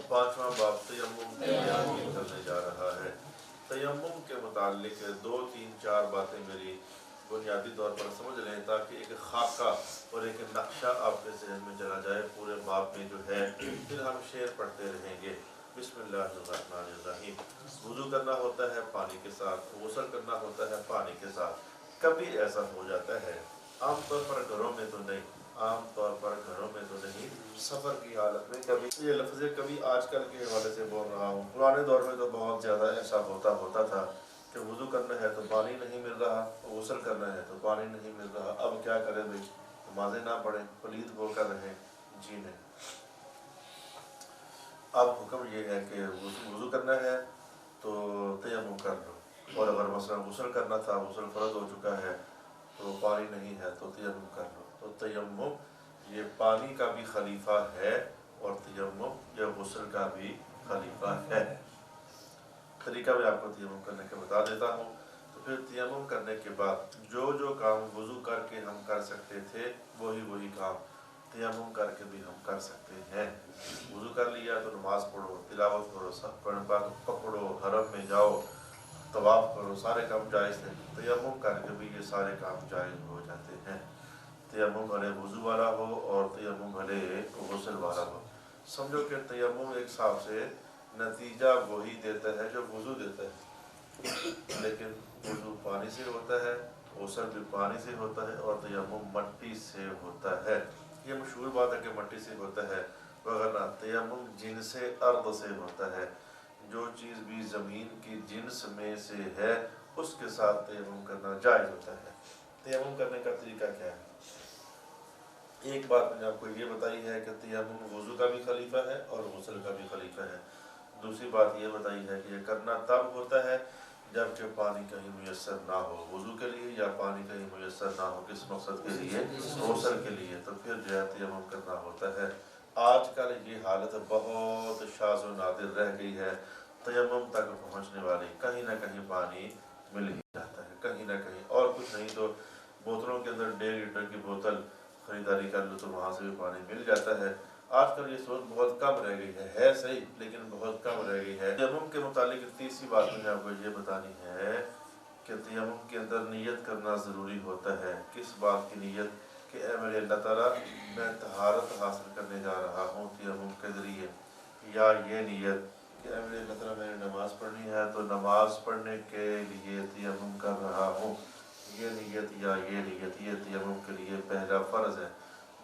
پانچواں باب تیمم کے بیان میں چلنے جا رہا ہے۔ تیمم کے متعلق 2 3 4 باتیں میری بنیادی طور پر سمجھ لیں تاکہ ایک خاکہ اور ایک نقشہ آپ کے ذہن میں چلا جائے پورے باب میں جو ہے، پھر ہم شعر پڑھتے رہیں گے۔ بسم اللہ الرحمن الرحیم۔ وضو کرنا ہوتا ہے پانی کے ساتھ، غسل کرنا ہوتا ہے پانی کے ساتھ۔ کبھی ایسا ہو جاتا ہے، عام طور پر گھروں میں تو نہیں، عام طور پر گھروں میں تو نہیں، سفر کی حالت میں کبھی، یہ لفظ کبھی آج کل کے حوالے سے بول رہا ہوں، پرانے دور میں تو بہت زیادہ ایسا ہوتا تھا کہ وضو کرنا ہے تو پانی نہیں مل رہا، غسل کرنا ہے تو پانی نہیں مل رہا، اب کیا کریں بھائی، نمازیں نہ پڑھیں، پلید ہو کر رہیں؟ جی نہیں، اب حکم یہ ہے کہ وضو کرنا ہے تو تیمم کر لو، اور اگر مثلا غسل کرنا تھا، غسل فرض ہو چکا ہے تو پانی نہیں ہے تو تیمم کر لو۔ تو تیمم یہ پانی کا بھی خلیفہ ہے اور تیمم یہ غسل کا بھی خلیفہ ہے۔ طریقہ میں آپ کو تیمم کرنے کا بتا دیتا ہوں۔ تو پھر تیمم کرنے کے بعد جو کام وضو کر کے ہم کر سکتے تھے وہی کام تیمم کر کے بھی ہم کر سکتے ہیں۔ وضو کر لیا تو نماز پڑھو، تلاوت کرو، سب پکڑو، حرم میں جاؤ، طواف کرو، سارے کام جائز ہیں۔ تیمم کر کے بھی یہ سارے کام جائز ہو جاتے ہیں۔ تیمم بھلے وضو والا ہو اور تیمم بھلے غسل والا ہو۔ سمجھو کہ تیمم ایک حساب سے نتیجہ وہی دیتا ہے جو وضو دیتا ہے، لیکن وضو پانی سے ہوتا ہے، غسل بھی پانی سے ہوتا ہے، اور تیمم مٹی سے ہوتا ہے۔ یہ مشہور بات ہے کہ مٹی سے ہوتا ہے، وغیرہ تیمم جنس ارض سے ہوتا ہے۔ جو چیز بھی زمین کی جنس میں سے ہے اس کے ساتھ تیمم کرنا جائز ہوتا ہے۔ تیمم کرنے کا طریقہ کیا ہے؟ ایک بات میں نے آپ کو یہ بتائی ہے کہ تیمم وضو کا بھی خلیفہ ہے اور غسل کا بھی خلیفہ ہے۔ دوسری بات یہ بتائی ہے کہ یہ کرنا تب ہوتا ہے جبکہ پانی کہیں میسر نہ ہو وضو کے لیے، یا پانی کہیں میسر نہ ہو کس مقصد کے لیے؟ غسل کے لیے، تو پھر جو ہے تیمم کرنا ہوتا ہے۔ آج کل یہ حالت بہت شاذ و نادر رہ گئی ہے، تیمم تک پہنچنے والی، کہیں نہ کہیں پانی مل ہی جاتا ہے، کہیں نہ کہیں، اور کچھ نہیں تو بوتلوں کے اندر 1.5 لیٹر کی بوتل خریداری کر لو تو وہاں سے بھی پانی مل جاتا ہے۔ آج کل یہ سوچ بہت کم رہ گئی ہے صحیح، لیکن بہت کم رہ گئی ہے۔ تیمم کے متعلق تیسری بات میں آپ کو یہ بتانی ہے کہ تیمم کے اندر نیت کرنا ضروری ہوتا ہے۔ کس بات کی نیت؟ کہ اے میرے اللہ تعالیٰ میں طہارت حاصل کرنے جا رہا ہوں تیمم کے ذریعے، یا یہ نیت کہ اے میرے اللہ تعالیٰ میں نے نماز پڑھنی ہے تو نماز پڑھنے کے لیے تیمم کر رہا ہوں، یہ نیت یا یہ نیت، یہ تیمم کے لیے پہلا فرض ہے۔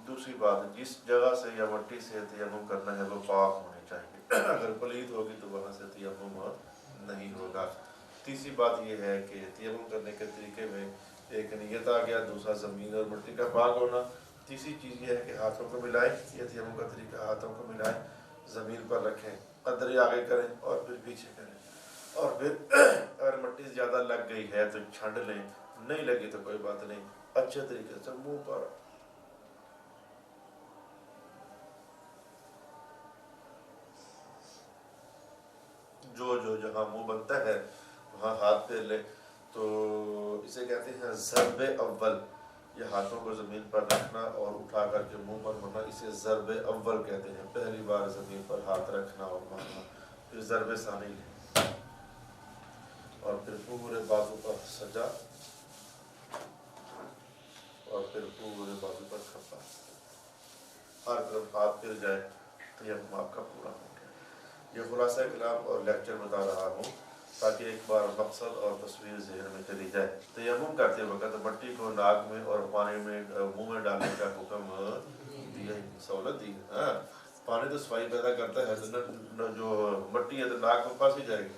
دوسری بات، جس جگہ سے یا مٹی سے تیمم کرنا ہے وہ پاک ہونی چاہیے، اگر پلید ہوگی تو وہاں سے تیمم نہیں ہوگا۔ تیسری بات یہ ہے کہ تیمم کرنے کے طریقے میں ایک نیت آ گیا، دوسرا زمین اور مٹی کا پاک ہونا، تیسری چیز یہ ہے کہ ہاتھوں کو ملائیں، یہ تیمم کا طریقہ، ہاتھوں کو ملائیں، زمین پر رکھیں، قدرے آگے کریں اور پھر پیچھے کریں، اور پھر اگر مٹی زیادہ لگ گئی ہے تو چھنڈ لیں، نہیں لگی تو کوئی بات نہیں، اچھے طریقے سے منہ پر جو جہاں منہ بنتا ہے وہاں ہاتھ پھیر لے، تو اسے کہتے ہیں ضرب اول، یہ ہاتھوں کو زمین پر رکھنا اور اٹھا کر کے منہ پر مارنا، اسے ضرب اول کہتے ہیں، پہلی بار زمین پر ہاتھ رکھنا اور مارنا۔ پھر ضرب ثانی لیں اور پھر پورے بازو پر سجا اور پھر پورے بازو پر کھپا، ہر طرف ہاتھ پھر جائے تو یہ آپ کا پورا ہو گیا۔ یہ خلاصہ کلام اور لیکچر بتا رہا ہوں تاکہ ایک بار مقصد اور تصویر ذہن میں چلی جائے۔ تیمم کرتے وقت مٹی کو ناک میں اور پانی میں منہ میں ڈالنے کا حکم دیا، سہولت دی ہے۔ پانی تو صفائی پیدا کرتا ہے، تو جو مٹی ہے تو ناک میں پھنس ہی جائے گی،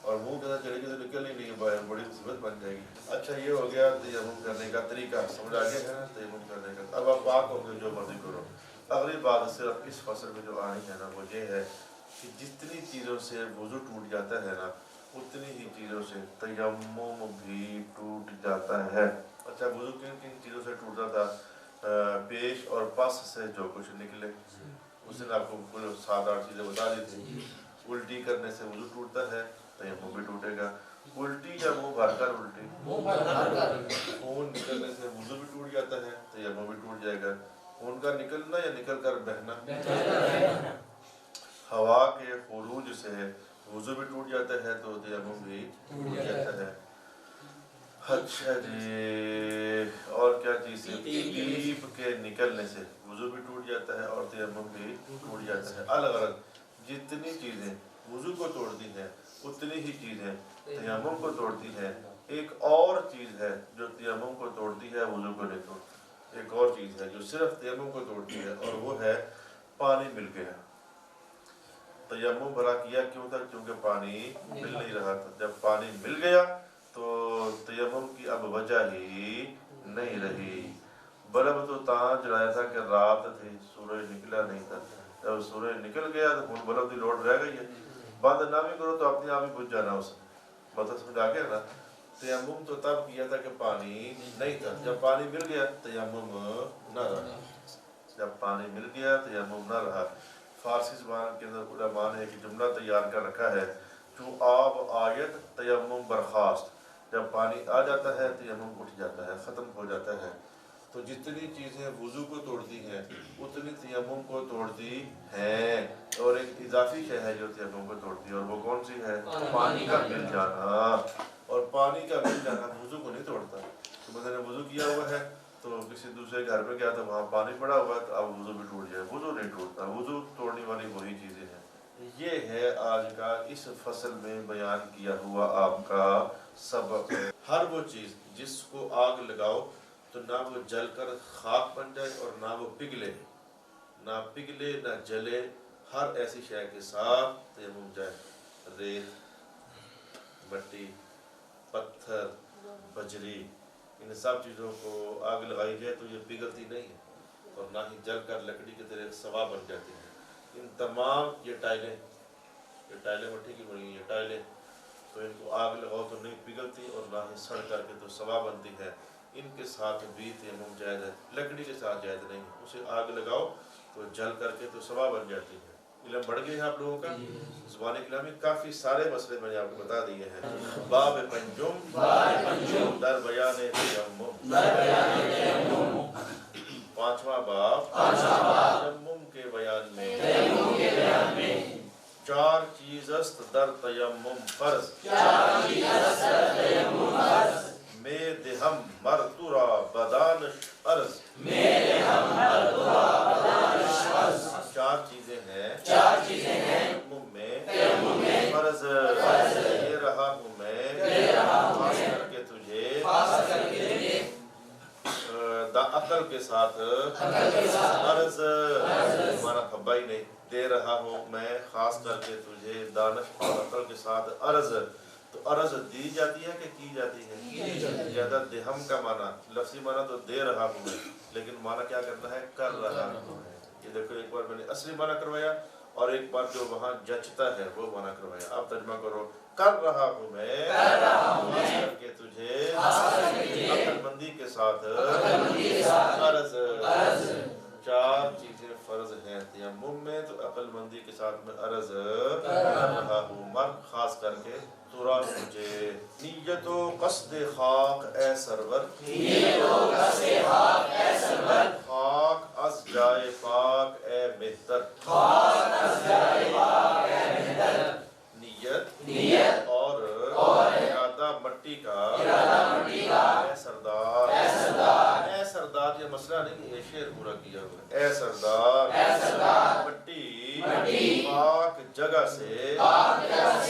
اور منہ کے اندر چلے گی تو نکل ہی نہیں، بڑی مصیبت بن جائے گی۔ اچھا یہ ہو گیا تیمم کرنے کا طریقہ، سمجھ آ گیا ہے نا تیمم کرنے کا۔ اب آپ پاک ہو گئے، جو مرضی کرو۔ اگلی بات صرف اس فصل میں جو آنی ہے نا وہ یہ ہے کہ جتنی چیزوں سے وضو ٹوٹ جاتا ہے نا اتنی ہی چیزوں سے تیمم بھی ٹوٹ جاتا ہے۔ اچھا وضو کن کن چیزوں سے ٹوٹتا تھا؟ پیش اور پس سے جو کچھ نکلے، اس نے آپ کو سات آٹھ چیزیں بتا دی تھی۔ الٹی کرنے سے وضو ٹوٹتا ہے، تیمم بھی ٹوٹے گا۔ الٹی یا منہ بھر کر الٹی، خون نکلنے سے وضو بھی ٹوٹ جاتا ہے، تیمم بھی ٹوٹ جائے گا۔ خون کا نکلنا یا نکل کر بہنا؟ ہوا کے خروج سے وضو بھی ٹوٹ جاتا ہے تو تیمم بھی ٹوٹ جاتا ہے۔ اچھا جی، اور کیا چیز ہے؟ پیپ کے نکلنے سے وضو بھی ٹوٹ جاتا ہے اور تیمم بھی ٹوٹ جاتا ہے۔ الگ الگ جتنی چیزیں وضو کو توڑتی ہیں اتنی ہی چیزیں تیمم کو توڑتی ہیں۔ ایک اور چیز ہے جو تیمم کو توڑتی ہے وضو کو نہیں توڑتی۔ ایک اور چیز ہے جو صرف تیمم کو توڑتی ہے اور وہ ہے پانی مل گیا۔ تیمم بھلا کیا کیوں تھا؟ کیونکہ پانی مل نہیں رہا تھا۔ جب پانی مل گیا تو تیمم کی اب وجہ ہی نہیں رہی۔ بلب تو تاں جلایا تھا کہ رات تھی، سورج نکلا نہیں تھا۔ جب سورج نکل گیا تو ہن بلب دی لوڑ رہ گئی ہے، بند نہ بھی کرو تو اپنے آپ ہی بجھ جانا اس میں۔ مطلب سمجھ آ گیا نا؟ تیمم تو تب کیا تھا کہ پانی نہیں تھا، جب پانی مل گیا تیمم نہ رہا۔ جب پانی مل گیا تیمم نہ رہا۔ فارسی زبان کے اندر علماء نے ایک جملہ تیار کر رکھا ہے، چوں آب آیت تیمم برخاست۔ جب پانی آ جاتا ہے تیمم اٹھ جاتا ہے، ختم ہو جاتا ہے۔ تو جتنی چیزیں وضو کو توڑتی ہیں اتنی تیمم کو توڑتی ہیں، اور ایک اضافی شے ہے جو تیمم کو توڑتی ہے، اور وہ کون سی ہے؟ پانی کا مل جانا۔ اور پانی کا مل جانا وضو کو نہیں توڑتا۔ تو بندے نے وضو کیا ہوا ہے تو کسی دوسرے گھر میں گیا تو وہاں پانی پڑا ہوا ہے تو اب وضو بھی ٹوٹ جائے، وضو نہیں ٹوٹتا۔ وضو توڑنے والی وہی چیزیں ہیں۔ یہ ہے آج کا اس فصل میں بیان کیا ہوا آپ کا سبق۔ ہر وہ چیز جس کو آگ لگاؤ تو نہ وہ جل کر خاک بن جائے اور نہ وہ پگھلے، نہ پگھلے نہ جلے، ہر ایسی شے کے ساتھ تیمم جائے۔ ریت، مٹی، پتھر، بجری، ان سب چیزوں کو آگ لگائی جائے تو یہ پگھلتی نہیں ہے اور نہ ہی جل کر لکڑی کی طرح سوا بن جاتی ہے۔ ان تمام یہ ٹائلیں مٹی کی بنی ہیں، ٹائلیں تو ان کو آگ لگاؤ تو نہیں پگھلتی اور نہ ہی سڑ کر کے تو سوا بنتی ہے۔ ان کے ساتھ بھی تیمم جائز ہے، لکڑی کے ساتھ جائز نہیں، اسے آگ لگاؤ تو جل کر کے تو سوا بن جاتی ہے۔ علم بڑھ گئے ہیں آپ لوگوں کا؟ زبان کلامی کافی سارے مسئلے میں نے آپ کو بتا دیے ہیں۔ باب پنجم در بیان تیمم، پانچواں باب تیمم کے بیان میں۔ چار چیز است در تیمم فرض، میں دہم مرتورا بدانش عرض۔ چار چیزیں ہیں تیمم میں فرض، یہ رہا ہوں میں خاص کر کے تجھے دا عقل کے ساتھ عرض، ہمارا خبا ہی نہیں، دے رہا ہوں میں خاص کر کے تجھے دانش اور عقل کے ساتھ عرض۔ تو عرض دی جاتی ہے کہ کی جاتی ہے؟ زیادہ دہم کا معنی، لفظی معنی تو دے رہا ہوں میں، لیکن معنی کیا کرنا ہے؟ کر رہا ہوں۔ یہ دیکھو ایک بار میں نے اصلی معنی کروایا اور ایک بار جو وہاں جچتا ہے وہ معنی کروایا۔ آپ ترجمہ کرو، کر رہا ہوں میں خاص کر کے تجھے عقل مندی کے ساتھ عرض۔ چار چیزیں فرض ہیں تیمم میں تو عقل مندی کے ساتھ میں عرض کر رہا ہوں، مرد خاص کر کے تورا مجھے۔ نیت و قصد خاک اے سرور، خاک از جائے پاک اے بہتر۔ نیت اور ارادہ مٹی کا اے سردار۔ اے سردار یہ مسئلہ نہیں، یہ شعر پورا کیا ہوا ہے۔ اے سردار مٹی پاک جگہ سے،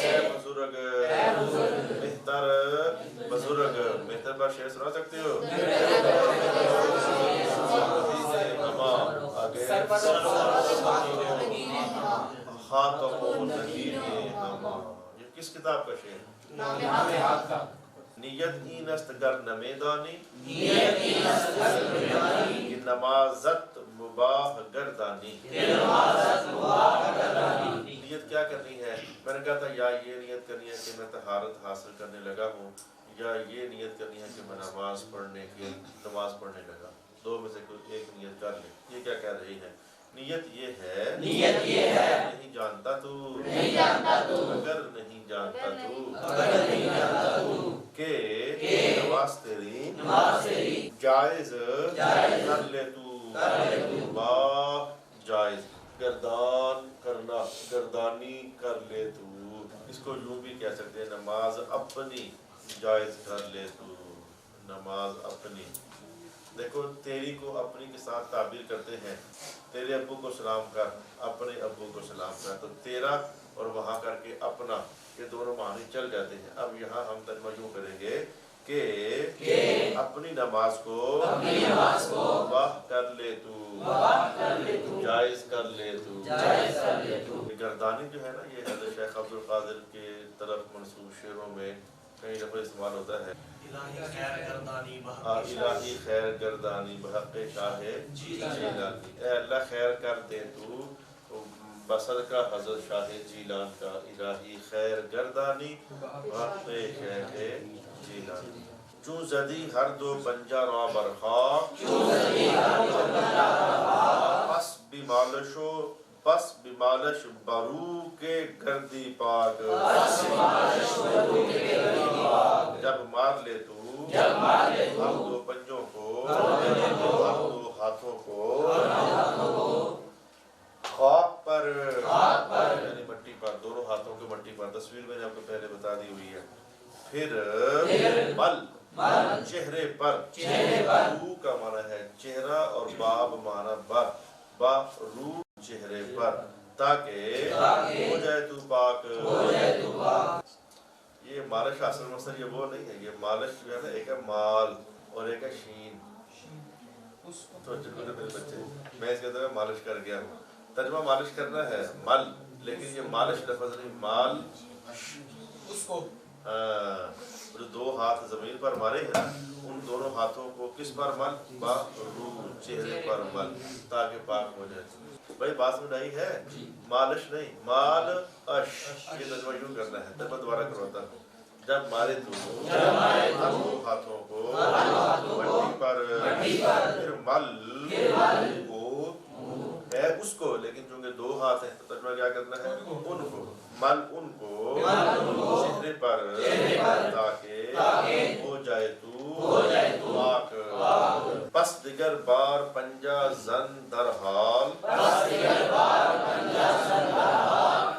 اے بزرگ بہتر بزرگ۔ بہتر بار شعر سنا سکتے ہو؟ خاتم النبیین، یہ کس کتاب کا شعر؟ نیت این است گر نمیدانی، کہ نمازت مباح گردانی۔ نیت کیا کرنی ہے؟ میں نے کہا تھا یا یہ نیت کرنی ہے کہ میں طہارت حاصل کرنے لگا ہوں، یا یہ نیت کرنی ہے کہ میں نماز پڑھنے لگا۔ دو میں سے کوئی ایک نیت کر لیں۔ یہ کیا کہہ رہی ہے؟ نیت یہ ہے نہیں جانتا تو، اگر نہیں جانتا تو کہ نماز تیری جائز کر لے تو، با جائز گردان کرنا، گردان اپنی کر لے تو، اس کو یوں بھی کہہ سکتے ہیں نماز اپنی جائز کر لے تو، نماز اپنی. دیکھو تیری کو اپنی کے ساتھ تعبیر کرتے ہیں. تیرے ابو کو سلام کر، اپنے ابو کو سلام کر، تو تیرا اور وہاں کر کے اپنا، یہ دونوں معنی چل جاتے ہیں. اب یہاں ہم ترجمہ یوں کریں گے کہ اپنی نماز کو واہ کر لے تو، جائز کر لے تو. گردانی جو ہے نا، یہ حضرت شیخ عبد القادر کے طرف منسوب شعروں میں کئی دفعہ استعمال ہوتا ہے. الہی خیر گردانی بحق شاہ جیلانی. اے اللہ خیر کر دے تو بصدقہ حضرت شاہ جیلان کا. الہی خیر گردانی بحق شاہ جیلانی. چون زدی ہر دو پنجہ را برخاک، پس بیمالش برو کے گردی پاک. جب مار لے تو ہم دو پنجوں کو، ہم دو ہاتھوں کو، خاک پر یعنی مٹی پر، دونوں ہاتھوں کے مٹی پر. تصویر میں نے آپ کو پہلے بتا دی ہوئی ہے. پھر مل چہرے پر. رو کا معنی ہے چہرہ اور باب معنی بر. با رو چہرے پر، تاکہ ہو جائے تو پاک. یہ مالش اصل مصدر یہ وہ نہیں ہے. یہ مالش جو ہے نا، ایک ہے مال اور ایک ہے شین. تو میرے بچے میں اس کے اندر مالش کر گیا ہوں. ترجمہ مالش کرنا ہے مل، لیکن یہ مالش لفظ نہیں، مال اس کو جو دو ہاتھ زمین پر مارے ہیں، ان دونوں ہاتھوں کو کس پر مل؟ با رو چہرے پر مل، تاکہ پاک ہو جائے. بھائی بات سمجھ آئی ہے؟ مالش نہیں، مال اش. یہ ترجمہ یوں کرنا ہے. ترجمہ دوبارہ کرواتا ہوں. جب مارے تو دو ہاتھوں کو مٹی پر، پھر مل کو ہے اس کو، لیکن چونکہ دو ہاتھ ہیں تو ترجمہ کیا کرنا ہے؟ ان کو. مل ان کو چہرے پر، تاکہ ہو جائے تو پاک. پس دیگر بار پنجہ زن در حال،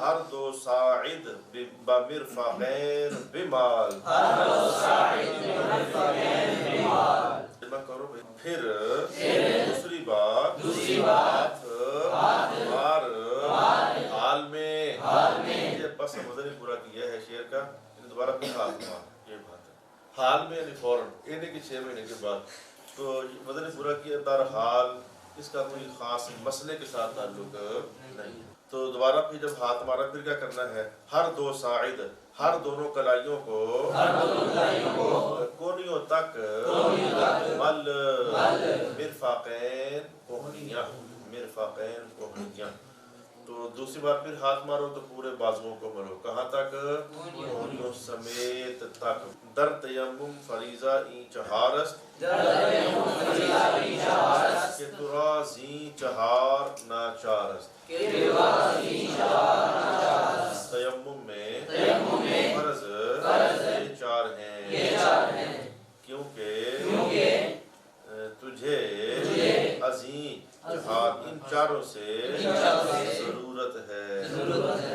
ہر دو ساعد بمرفقین بمال. پھر دوسری بات ہاتھ مار حال میں. یہ بس وزن پورا کیا ہے شعر کا. دوبارہ پھر ہاتھ مار، یہ بات ہے. حال میں یعنی فوراً، یعنی کہ 6 مہینے کے بعد. تو وزن پورا کیا در حال، اس کا کوئی خاص مسئلے کے ساتھ تعلق نہیں ہے. تو دوبارہ پھر جب ہاتھ مارا پھر کیا کرنا ہے؟ ہر دو ساعد، ہر دونوں کلائیوں کو، کونیوں تک، مل مرفقین کوہنیاں، مرفقین کوہنیاں. تو دوسری بار پھر ہاتھ مارو تو پورے بازوؤں کو مرو. کہاں تک؟ کونیوں سمیت تک. در تیمم فریضہ این چہارست، کہ ترا زین چہار ناچارست. تیمم میں فرض یہ 4 ہیں، کیونکہ تجھے عظیم چہار ان چاروں سے ضرورت ہے،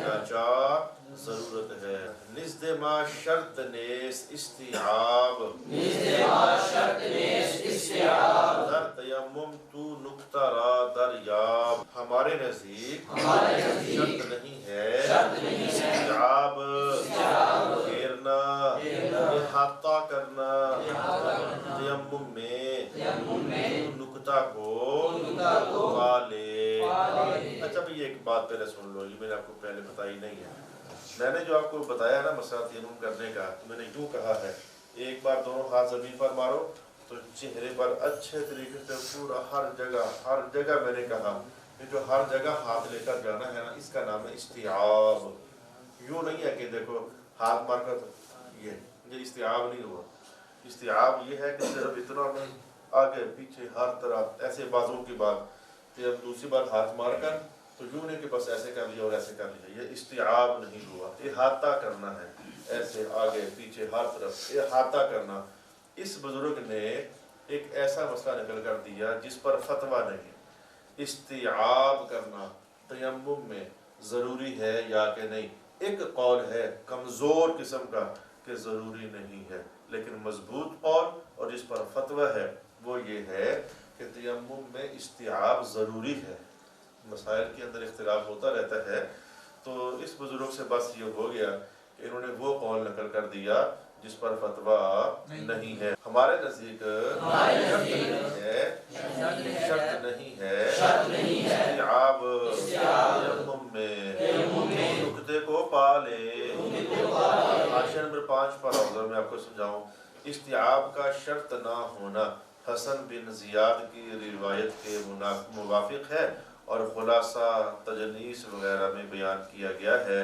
ناچار ضرورت ہے. نزد ما شرط نیست استیعاب، در تیمم تو نکتہ را دریاب. ہمارے نزدیک شرط نہیں ہے استیعاب، گھیرنا، احاطہ کرنا تیمم میں. نکتہ کو پا لے. اچھا بھئی ایک بات پہلے سن لو، یہ میں نے آپ کو پہلے بتائی نہیں ہے. میں نے جو آپ کو بتایا نا مسئلہ تیمم کرنے کا، تو میں نے یوں کہا ہے ایک بار دونوں ہاتھ زمین پر مارو تو چہرے پر اچھے طریقے سے پورا ہر جگہ میں نے کہا کہ جو ہر جگہ ہاتھ لے کر جانا ہے نا، اس کا نام ہے استیعاب. یوں نہیں ہے کہ دیکھو ہاتھ مار کر یہ استیعاب نہیں ہوا. استیعاب یہ ہے کہ صرف اتنا میں آگے پیچھے ہر طرف ایسے بازوں کی بات. پھر اب دوسری بار ہاتھ مار کر تو یوں نہیں کہ بس ایسے کر لیا اور ایسے کر لیا. یہ استیعاب نہیں ہوا. احاطہ کرنا ہے، ایسے آگے پیچھے ہر طرف احاطہ کرنا. اس بزرگ نے ایک ایسا مسئلہ نکل کر دیا جس پر فتویٰ نہیں. استیعاب کرنا تیمم میں ضروری ہے یا کہ نہیں. ایک قول ہے کمزور قسم کا کہ ضروری نہیں ہے، لیکن مضبوط قول اور جس پر فتویٰ ہے وہ یہ ہے کہ تیمم میں استیعاب ضروری ہے. مسائل کے اندر اختلاف ہوتا رہتا ہے، تو اس بزرگ سے بس یہ ہو گیا کہ انہوں نے وہ قول نقل کر دیا جس پر فتویٰ نہیں ہے. ہمارے نزدیک شرط نہیں ہے استیعاب تیمم میں. نقطے کو پا لے. حاشیہ نمبر 5 پر میں آپ کو سمجھاؤں. استیعاب کا شرط نہ ہونا حسن بن زیاد کی روایت کے موافق ہے، اور خلاصہ تجنیس وغیرہ میں بیان کیا گیا ہے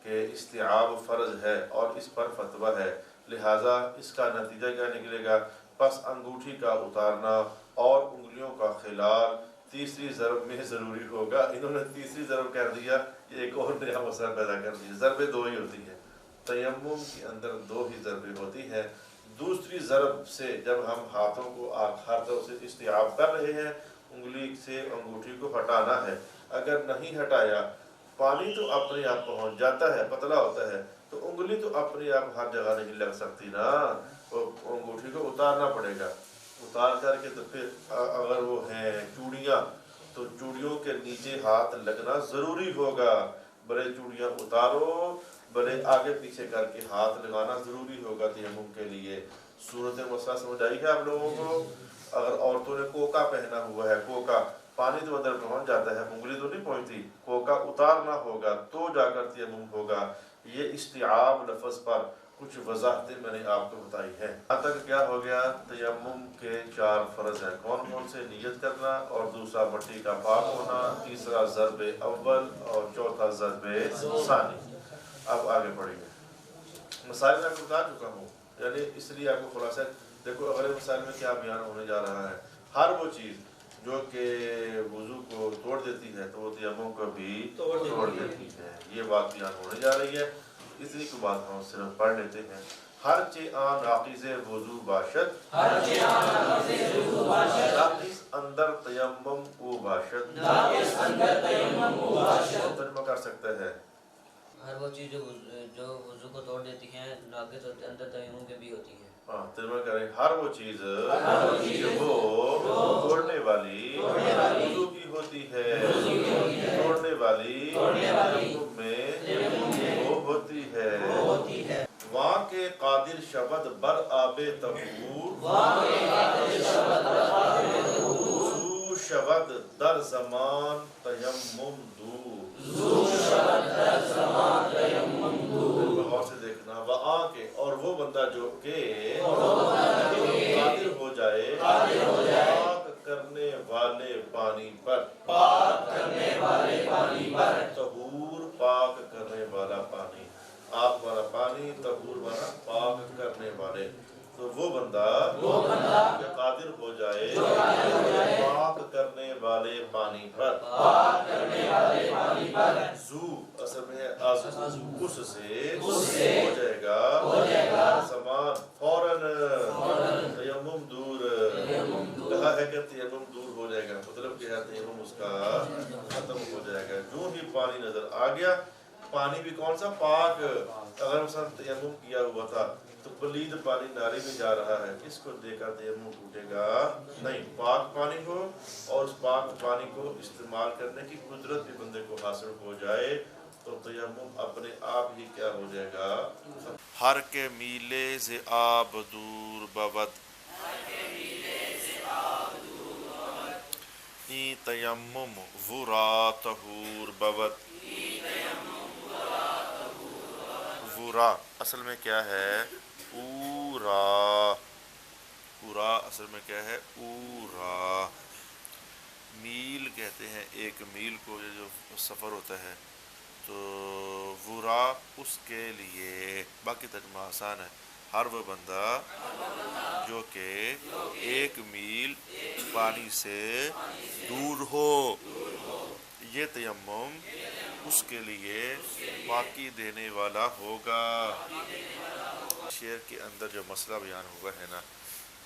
کہ استیعاب فرض ہے اور اس پر فتویٰ ہے. لہٰذا اس کا نتیجہ کیا نکلے گا؟ پس انگوٹھی کا اتارنا اور انگلیوں کا خلال تیسری ضرب میں ضروری ہوگا. انہوں نے تیسری ضرب کر دیا، یہ ایک اور نیا مسئلہ پیدا کر دیا. ضربیں 2 ہی ہوتی ہیں، تیمم کے اندر 2 ہی ضربیں ہوتی ہیں. دوسری ضرب سے جب ہم ہاتھوں کو ہر طرف سے استیعاب کر رہے ہیں، انگلی سے انگوٹھی کو ہٹانا ہے. اگر نہیں ہٹایا، پانی تو اپنے آپ پہنچ جاتا ہے، پتلا ہوتا ہے، تو انگلی تو اپنے آپ ہر جگہ نہیں لگ سکتی نا، انگوٹھی کو اتارنا پڑے گا. اتار کر کے تو پھر اگر وہ ہیں چوڑیاں، تو چوڑیوں کے نیچے ہاتھ لگنا ضروری ہوگا. بڑے چوڑیاں اتارو، بڑے آگے پیچھے کر کے ہاتھ لگانا ضروری ہوگا تیمم کے لیے. صورت مسئلہ سمجھ آئی ہے آپ لوگوں کو؟ اگر عورتوں نے کوکا پہنا ہوا ہے، کوکا، پانی تو اندر پہنچ جاتا ہے، انگلی تو نہیں پہنچتی، کوکا اتارنا ہوگا تو جا کر تیمم ہوگا. یہ استیعاب لفظ پر کچھ وضاحتیں میں نے آپ کو بتائی ہیں. یہاں تک کیا ہو گیا؟ تیمم کے 4 فرض ہیں. کون کون سے؟ نیت کرنا، اور دوسرا مٹی کا پاک ہونا، تیسرا ضرب اول، اور چوتھا ضرب ثانی. اب آگے بڑھیں گے. مسائل میں آپ کو بتا چکا ہوں، یعنی اس لیے آپ کو خلاصہ دیکھو اگلے مسائل میں کیا بیان ہونے جا رہا ہے. ہر وہ چیز جو کہ وضو کو توڑ دیتی ہے تو وہ تیمم کو بھی توڑ دیتی ہے. یہ بات بیان ہونے جا رہی ہے، اتنی کو بات ہم صرف پڑھ لیتے ہیں. ہر چی آن ناقض وضو باشد، ناقص اندر تیمم او باشد. ترجمہ کر سکتا ہے ہر وہ چیز جو وضو کو توڑ دیتی ہیں ناقص اندر تیمم کے بھی ہوتی ہے. ترجمہ کریں. ہر وہ چیز جو وہ توڑنے والی وضو کی ہوتی ہے، توڑنے والی تیمم میں وہ ہوتی ہے. وہاں کے قادر شبد بر آب طہور، زو شبد در زمان تیمم دور. غور سے دیکھنا. وہاں کے، اور وہ بندہ جو کہ قادر ہو جائے پاک کرنے والے پانی پر، طہور پاک کرنے والا پانی، آپ والا پانی، طہور والا پاک کرنے والے. تو وہ بندہ کہ قادر ہو جائے پاک کرنے والے پانی پر، زو اصل میں اس سے ہو جائے گا زمان فوراً تیمم دور. کہا ہے کہ تیمم دور ہو جائے گا، مطلب کہ تیمم اس کا ختم ہو جائے گا. جو ہی پانی نظر آ گیا، پانی بھی کون سا؟ پاک. اگر مثلا تیمم کیا ہوا تھا تو پلید پانی نالی میں جا رہا ہے، اس کو دے کر تیمم ٹوٹے گا نہیں. پاک پانی ہو اور اس پاک پانی کو استعمال کرنے کی قدرت بھی بندے کو حاصل ہو جائے تو تیمم اپنے آپ ہی کیا ہو جائے گا. ہر کے میلے سے آب دور بود، ای تیمم ورا طہور بود. ورا اصل میں کیا ہے؟ اورا. اورا اصل میں کیا ہے؟ اورا. میل کہتے ہیں ایک میل کو، جو سفر ہوتا ہے، تو ورا اس کے لیے. باقی ترجمہ آسان ہے. ہر وہ بندہ جو کہ 1 میل پانی سے دور ہو، یہ تیمم اس کے لیے پاکی دینے والا ہوگا. شعر کے اندر جو مسئلہ بیان ہوا ہے نا،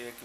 1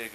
1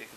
1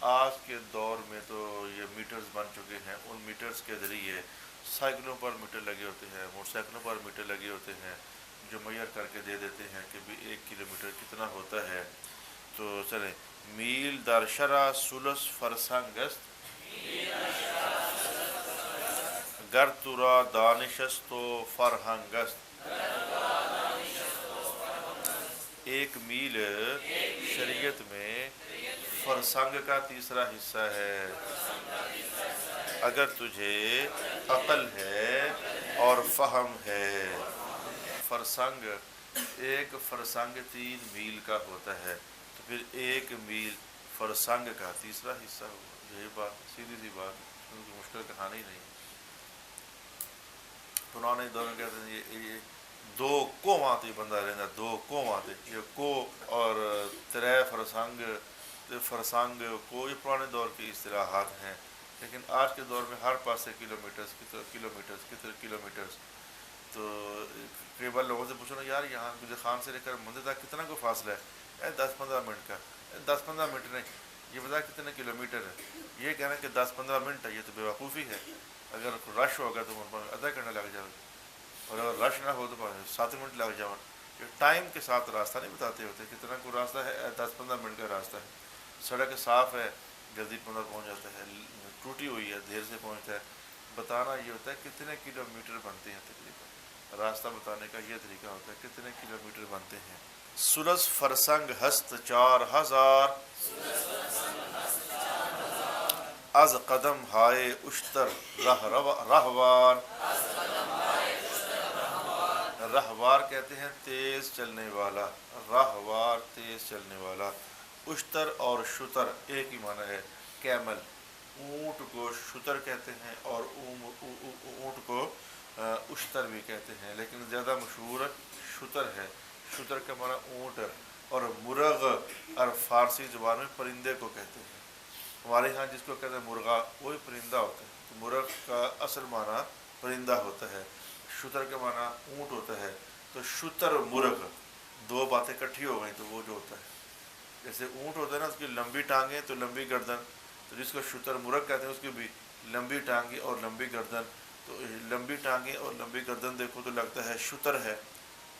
آج کے دور میں تو یہ میٹرز بن چکے ہیں، ان میٹرز کے ذریعے سائیکلوں پر میٹر لگے ہوتے ہیں، موٹر سائیکلوں پر میٹر لگے ہوتے ہیں جو میئر کر کے دے دیتے ہیں کہ بھی 1 کلومیٹر کتنا ہوتا ہے۔ تو چلیں، میل در شرح سلس فرسنگ است، گر تو را دانش است و فرہنگ است۔ 1 میل شریعت میں فرسنگ کا تیسرا حصہ ہے۔ اگر تجھے عقل ہے اور فہم ہے۔ فرسنگ، 1 فرسنگ 3 میل کا ہوتا ہے، تو پھر 1 میل فرسنگ کا تیسرا حصہ ہوگا۔ یہی بات، سیدھی سی بات، کیونکہ مشکل کہانی نہیں۔ پرانے دور میں کہتے ہیں یہ 2 کوہاں بندہ رہنا، 2 کوہاں یہ کو اور 3 فرسنگ، فرسنگ کو، یہ پرانے دور کی اصطلاحات ہیں، لیکن آج کے دور میں ہر پاسے کلومیٹرز کلومیٹرز۔ تو کئی بار لوگوں سے پوچھو نا، یار یہاں گجر خان سے لے کر مندر تک کتنا کو فاصلہ ہے؟ 10-15 منٹ کا۔ 10-15 منٹ نہیں، یہ بتا کتنے کلومیٹر ہے؟ یہ کہنا کہ 10-15 منٹ ہے، یہ تو بیوقوفی ہے۔ اگر رش ہوگا تو آدھا گھنٹہ لگ جائے گا، اور اگر رش نہ ہو تو 7 منٹ لگ جائے گا۔ یہ ٹائم کے ساتھ راستہ نہیں بتاتے ہوتے کتنا کو راستہ ہے، 10-15 منٹ کا راستہ ہے۔ سڑک صاف ہے، جلدی پہنچ جاتا ہے، ٹوٹی ہوئی ہے، دیر سے پہنچتا ہے۔ بتانا یہ ہوتا ہے کتنے کلومیٹر بنتے ہیں، تقریباً راستہ بتانے کا یہ طریقہ ہوتا ہے کتنے کلومیٹر بنتے ہیں۔ سلس فرسنگ ہست 4000، از قدم ہائے اشتر رہوار۔ رہوار کہتے ہیں تیز چلنے والا، رہوار تیز چلنے والا۔ اشتر اور شتر ایک ہی معنی ہے، کیمل۔ اونٹ کو شتر کہتے ہیں اور اونٹ کو اشتر بھی کہتے ہیں، لیکن زیادہ مشہور شتر ہے۔ شتر کا معنی اونٹ، اور مرغ اور فارسی زبان میں پرندے کو کہتے ہیں۔ ہمارے ہاں جس کو کہتے ہیں مرغا، وہی پرندہ ہوتا ہے۔ تو مرغ کا اصل معنی پرندہ ہوتا ہے، شتر کا معنی اونٹ ہوتا ہے۔ تو شتر مرغ 2 باتیں کٹھی ہو گئیں تو وہ جو ہوتا ہے، جیسے اونٹ ہوتا ہے نا، اس کی لمبی ٹانگیں تو لمبی گردن، تو جس کو شتر مرغ کہتے ہیں اس کی بھی لمبی ٹانگیں اور لمبی گردن۔ تو لمبی ٹانگیں اور لمبی گردن دیکھو تو لگتا ہے شتر ہے،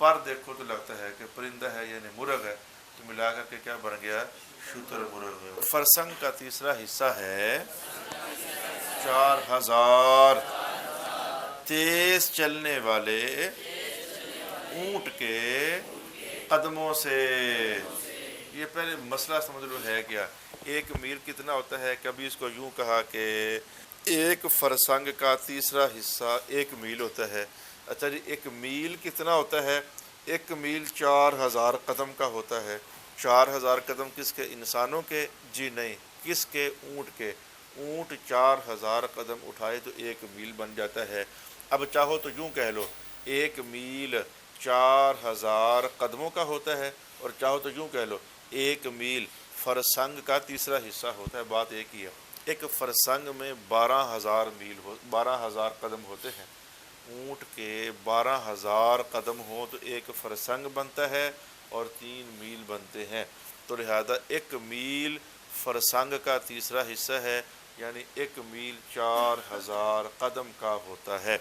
پر دیکھو تو لگتا ہے کہ پرندہ ہے یعنی مرغ ہے، تو ملا کر کے کیا بن گیا؟ شتر مرغ۔ فرسنگ کا تیسرا حصہ ہے 4000، تیز چلنے والے اونٹ کے قدموں سے۔ یہ پہلے مسئلہ سمجھ لو ہے کیا، 1 میل کتنا ہوتا ہے؟ کبھی اس کو یوں کہا کہ 1 فرسنگ کا تیسرا حصہ 1 میل ہوتا ہے۔ اچھا جی، 1 میل کتنا ہوتا ہے؟ 1 میل 4000 قدم کا ہوتا ہے۔ 4000 قدم کس کے؟ انسانوں کے؟ جی نہیں، کس کے؟ اونٹ کے۔ اونٹ 4000 قدم اٹھائے تو 1 میل بن جاتا ہے۔ اب چاہو تو یوں کہہ لو 1 میل 4000 قدموں کا ہوتا ہے، اور چاہو تو یوں کہہ لو 1 میل فرسنگ کا تیسرا حصہ ہوتا ہے، بات ایک ہی ہے۔ 1 فرسنگ میں 12,000 قدم ہوتے ہیں۔ اونٹ کے 12,000 قدم ہوں تو 1 فرسنگ بنتا ہے اور 3 میل بنتے ہیں۔ تو لہذا 1 میل فرسنگ کا تیسرا حصہ ہے، یعنی 1 میل 4000 قدم کا ہوتا ہے۔